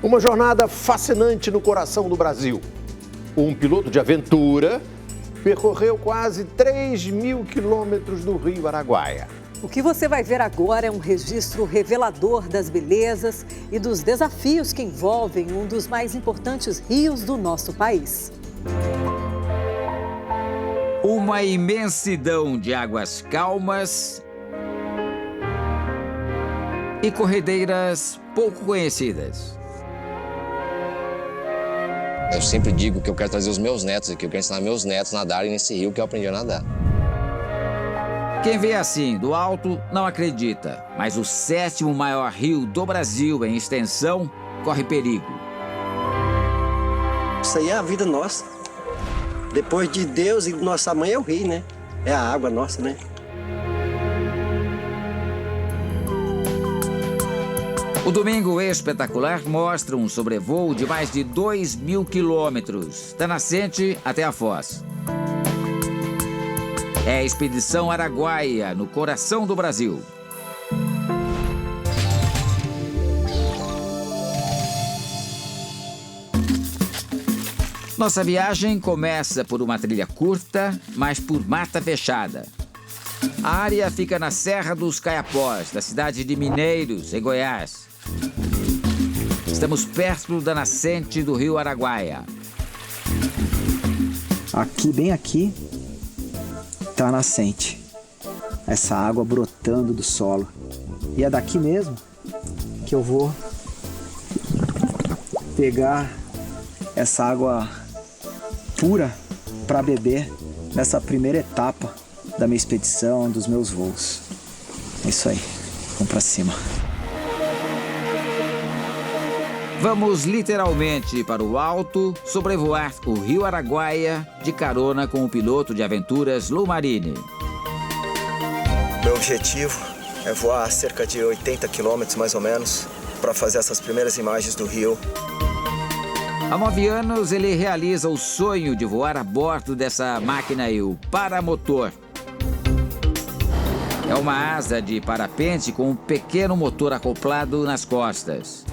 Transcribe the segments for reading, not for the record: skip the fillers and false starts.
Uma jornada fascinante no coração do Brasil. Um piloto de aventura percorreu quase 3.000 quilômetros do Rio Araguaia. O que você vai ver agora é um registro revelador das belezas e dos desafios que envolvem um dos mais importantes rios do nosso país. Uma imensidão de águas calmas e corredeiras pouco conhecidas. Eu sempre digo que eu quero trazer os meus netos aqui, eu quero ensinar meus netos a nadarem nesse rio que eu aprendi a nadar. Quem vê assim, do alto, não acredita, mas o 7º maior rio do Brasil em extensão corre perigo. Isso aí é a vida nossa. Depois de Deus e nossa mãe é o rio, né? É a água nossa, né? O Domingo Espetacular mostra um sobrevoo de mais de 2.000 quilômetros, da nascente até a foz. É a Expedição Araguaia, no coração do Brasil. Nossa viagem começa por uma trilha curta, mas por mata fechada. A área fica na Serra dos Caiapós, da cidade de Mineiros, em Goiás. Estamos perto da nascente do Rio Araguaia. Aqui, bem aqui, está a nascente. Essa água brotando do solo. E é daqui mesmo que eu vou pegar essa água pura para beber nessa primeira etapa da minha expedição, dos meus voos. É isso aí, vamos para cima. Vamos literalmente para o alto, sobrevoar o Rio Araguaia de carona com o piloto de aventuras Lu Marini. Meu objetivo é voar cerca de 80 quilômetros mais ou menos para fazer essas primeiras imagens do rio. Há 9 anos ele realiza o sonho de voar a bordo dessa máquina aí, o paramotor. É uma asa de parapente com um pequeno motor acoplado nas costas.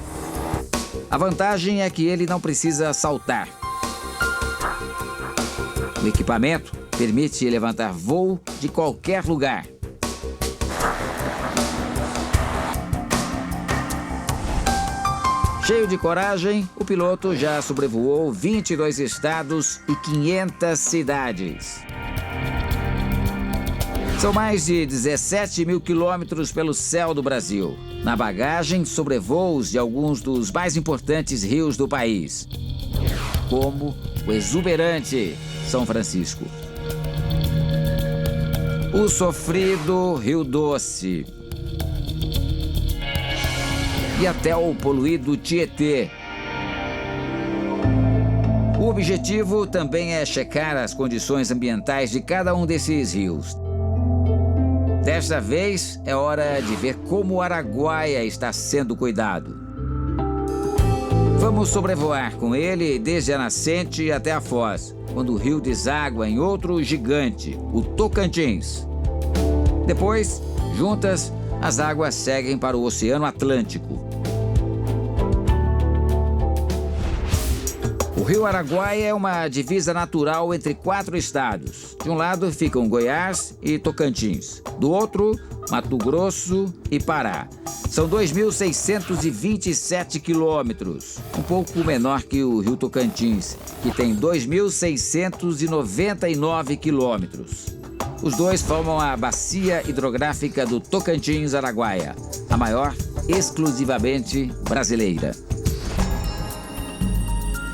A vantagem é que ele não precisa saltar. O equipamento permite levantar voo de qualquer lugar. Cheio de coragem, o piloto já sobrevoou 22 estados e 500 cidades. São mais de 17.000 quilômetros pelo céu do Brasil. Na bagagem, sobrevoos de alguns dos mais importantes rios do país, como o exuberante São Francisco, o sofrido Rio Doce e até o poluído Tietê. O objetivo também é checar as condições ambientais de cada um desses rios. Desta vez, é hora de ver como o Araguaia está sendo cuidado. Vamos sobrevoar com ele desde a nascente até a foz, quando o rio deságua em outro gigante, o Tocantins. Depois, juntas, as águas seguem para o Oceano Atlântico. O Rio Araguaia é uma divisa natural entre 4 estados. De um lado ficam Goiás e Tocantins. Do outro, Mato Grosso e Pará. São 2.627 quilômetros, um pouco menor que o Rio Tocantins, que tem 2.699 quilômetros. Os dois formam a bacia hidrográfica do Tocantins-Araguaia, a maior exclusivamente brasileira.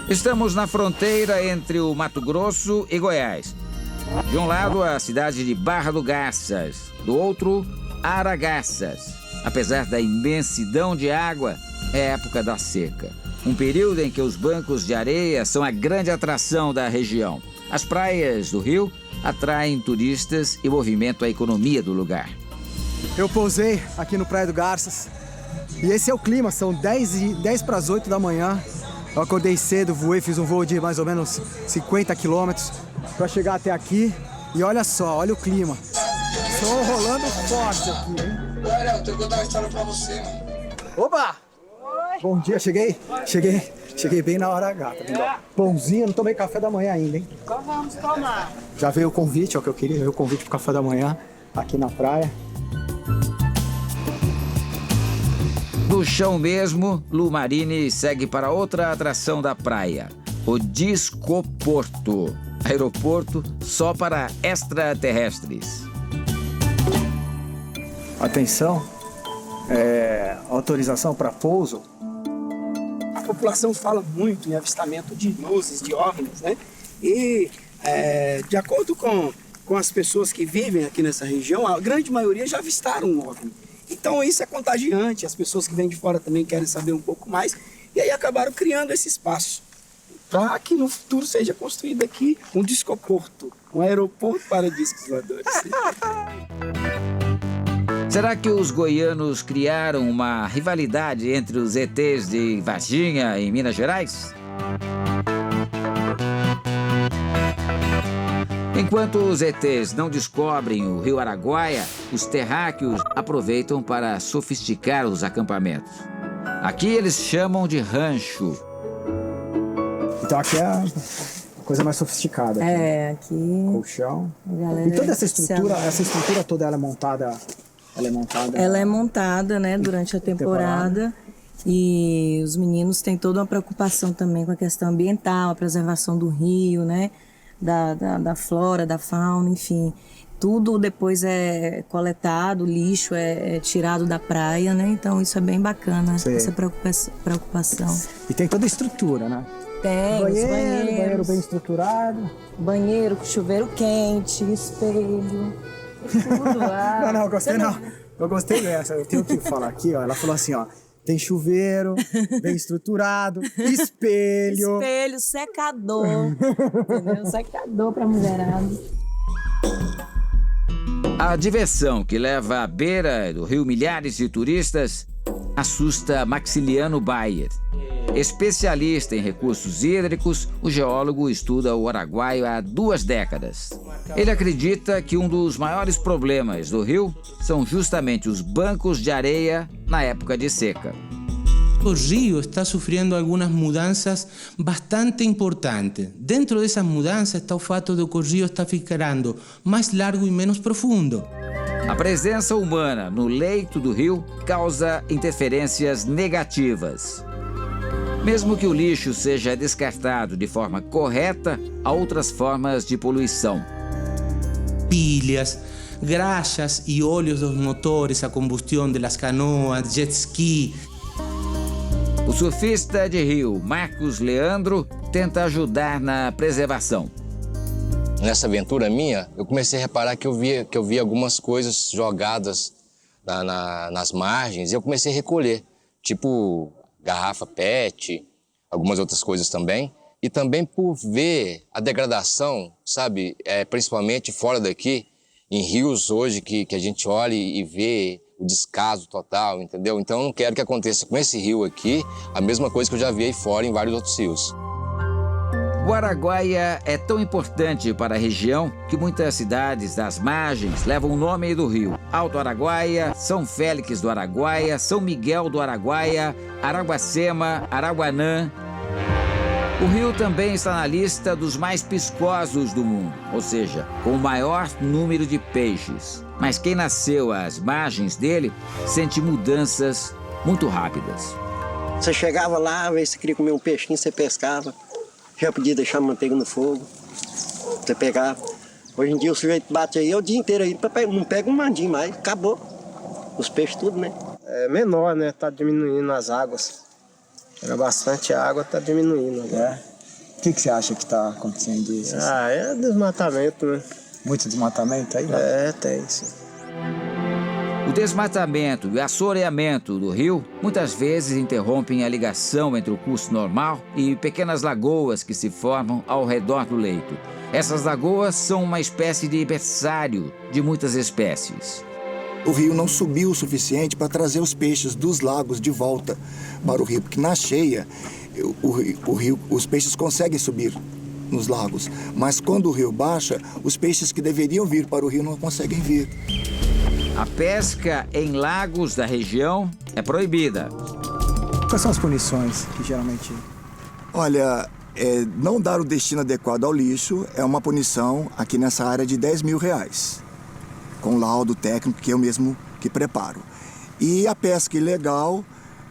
Estamos na fronteira entre o Mato Grosso e Goiás. De um lado, a cidade de Barra do Garças, do outro, Aragaças. Apesar da imensidão de água, é época da seca. Um período em que os bancos de areia são a grande atração da região. As praias do rio atraem turistas e movimentam a economia do lugar. Eu pousei aqui no Praia do Garças e esse é o clima, são 10 para as 8 da manhã. Eu acordei cedo, voei, fiz um voo de mais ou menos 50 quilômetros para chegar até aqui. E olha só, olha o clima. Sol rolando forte aqui, hein? Olha, eu tenho que contar uma história pra você, mano. Opa! Bom dia, cheguei bem na hora H, tá vendo? Pãozinho, não tomei café da manhã ainda, hein? Então vamos tomar. Já veio o convite, é o que eu queria, veio o convite pro café da manhã aqui na praia. Do chão mesmo, Lu Marini segue para outra atração da praia, o Discoporto, aeroporto só para extraterrestres. Atenção, autorização para pouso. A população fala muito em avistamento de luzes, de OVNIs, né? E de acordo com as pessoas que vivem aqui nessa região, a grande maioria já avistaram um OVNI. Então isso é contagiante, as pessoas que vêm de fora também querem saber um pouco mais, e aí acabaram criando esse espaço para que no futuro seja construído aqui um discoporto, um aeroporto para discos voadores. Será que os goianos criaram uma rivalidade entre os ETs de Varginha, em Minas Gerais? Enquanto os ETs não descobrem o rio Araguaia, os terráqueos aproveitam para sofisticar os acampamentos. Aqui eles chamam de rancho. Então aqui é a coisa mais sofisticada. Aqui... Colchão. E toda essa estrutura toda ela é montada... Ela é montada, né, durante a temporada. E os meninos têm toda uma preocupação também com a questão ambiental, a preservação do rio, né? Da flora, da fauna, enfim. Tudo depois é coletado, o lixo é tirado da praia, né? Então isso é bem bacana, essa preocupação. E tem toda a estrutura, né? Tem, banheiro bem estruturado. Banheiro com chuveiro quente, espelho, tudo lá. Não, gostei não. Eu gostei dessa, eu tenho que falar aqui, ó. Ela falou assim, ó. Tem chuveiro, bem estruturado, espelho. Espelho, secador. Entendeu? Secador pra mulherada. A diversão que leva à beira do rio milhares de turistas assusta Maxiliano Bayer. Especialista em recursos hídricos, o geólogo estuda o Araguaia há 2 décadas. Ele acredita que um dos maiores problemas do rio são justamente os bancos de areia na época de seca. O río está sofrendo algumas mudanças bastante importantes. Dentro dessas mudanças está o fato de que o rio está ficando mais largo e menos profundo. A presença humana no leito do rio causa interferências negativas. Mesmo que o lixo seja descartado de forma correta, há outras formas de poluição. Pilhas, graxas e óleos dos motores a combustão das canoas, jet ski. O surfista de rio, Marcos Leandro, tenta ajudar na preservação. Nessa aventura minha, eu comecei a reparar que eu via algumas coisas jogadas nas margens e eu comecei a recolher, tipo garrafa PET, algumas outras coisas também. E também por ver a degradação, sabe, principalmente fora daqui, em rios hoje que a gente olha e vê o descaso total, entendeu? Então eu não quero que aconteça com esse rio aqui a mesma coisa que eu já vi aí fora em vários outros rios. O Araguaia é tão importante para a região que muitas cidades das margens levam o nome do rio. Alto Araguaia, São Félix do Araguaia, São Miguel do Araguaia, Araguacema, Araguanã. O rio também está na lista dos mais piscosos do mundo, ou seja, com o maior número de peixes. Mas quem nasceu às margens dele sente mudanças muito rápidas. Você chegava lá, às vezes você queria comer um peixinho, você pescava. Já podia deixar a manteiga no fogo, você pegava. Hoje em dia o sujeito bate aí o dia inteiro aí, não pega um mandinho mais, acabou. Os peixes tudo, né? É menor, né? Tá diminuindo as águas. Era bastante água, tá diminuindo agora. O que você acha que tá acontecendo isso? É desmatamento, né? Muito desmatamento aí, né? Tem, sim. O desmatamento e o assoreamento do rio muitas vezes interrompem a ligação entre o curso normal e pequenas lagoas que se formam ao redor do leito. Essas lagoas são uma espécie de berçário de muitas espécies. O rio não subiu o suficiente para trazer os peixes dos lagos de volta para o rio, porque na cheia os peixes conseguem subir nos lagos, mas quando o rio baixa, os peixes que deveriam vir para o rio não conseguem vir. A pesca em lagos da região é proibida. Quais são as punições que geralmente... Olha, não dar o destino adequado ao lixo é uma punição aqui nessa área de R$10 mil, com laudo técnico que eu mesmo que preparo. E a pesca ilegal,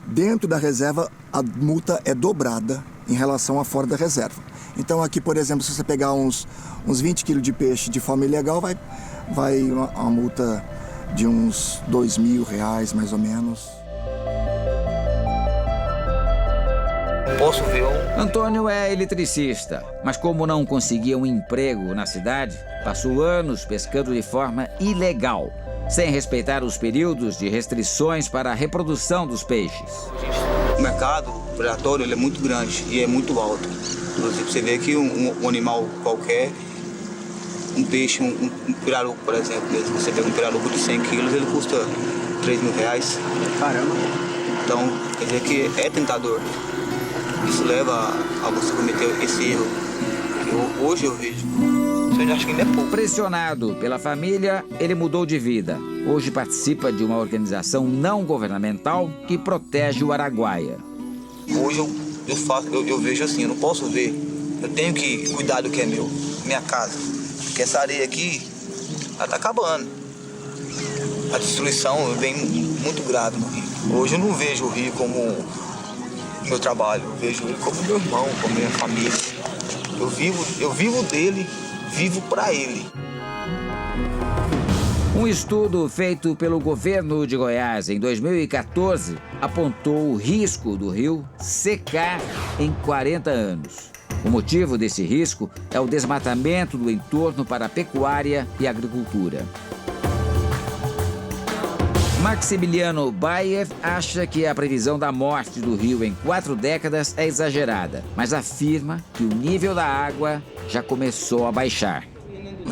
dentro da reserva, a multa é dobrada em relação a fora da reserva. Então aqui, por exemplo, se você pegar uns 20 quilos de peixe de forma ilegal, vai uma multa de uns R$2 mil, mais ou menos. Posso ver Antônio é eletricista, mas como não conseguia um emprego na cidade, passou anos pescando de forma ilegal, sem respeitar os períodos de restrições para a reprodução dos peixes. O mercado predatório ele é muito grande e é muito alto. Inclusive, você vê que um animal qualquer, um peixe, um pirarucu, por exemplo, mesmo, você pega um pirarucu de 100 quilos, ele custa R$3 mil. Caramba! Então, quer dizer que é tentador. Isso leva a você cometer esse erro. Hoje eu vejo. Você acha que ainda é pouco. Pressionado pela família, ele mudou de vida. Hoje participa de uma organização não governamental que protege o araguaia. Hoje eu vejo assim, eu não posso ver. Eu tenho que cuidar do que é meu, minha casa. Porque essa areia aqui, ela tá acabando. A destruição vem muito grave no rio. Hoje eu não vejo o rio como meu trabalho, eu vejo ele como meu irmão, como minha família. Eu vivo dele, vivo para ele. Um estudo feito pelo governo de Goiás em 2014 apontou o risco do rio secar em 40 anos. O motivo desse risco é o desmatamento do entorno para a pecuária e agricultura. Maximiliano Baiev acha que a previsão da morte do rio em 4 décadas é exagerada, mas afirma que o nível da água já começou a baixar.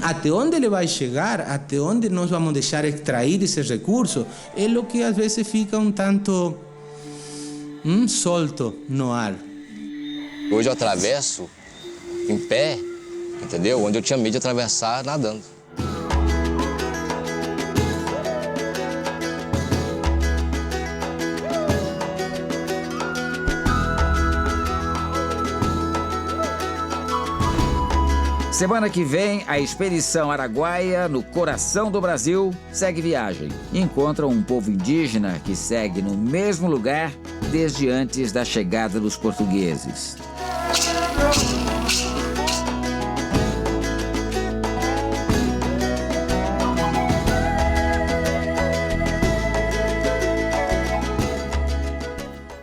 Até onde ele vai chegar, até onde nós vamos deixar extrair esse recurso, é o que às vezes fica um tanto solto no ar. Hoje eu atravesso em pé, entendeu? Onde eu tinha medo de atravessar nadando. Semana que vem, a Expedição Araguaia, no coração do Brasil, segue viagem. Encontra um povo indígena que segue no mesmo lugar desde antes da chegada dos portugueses.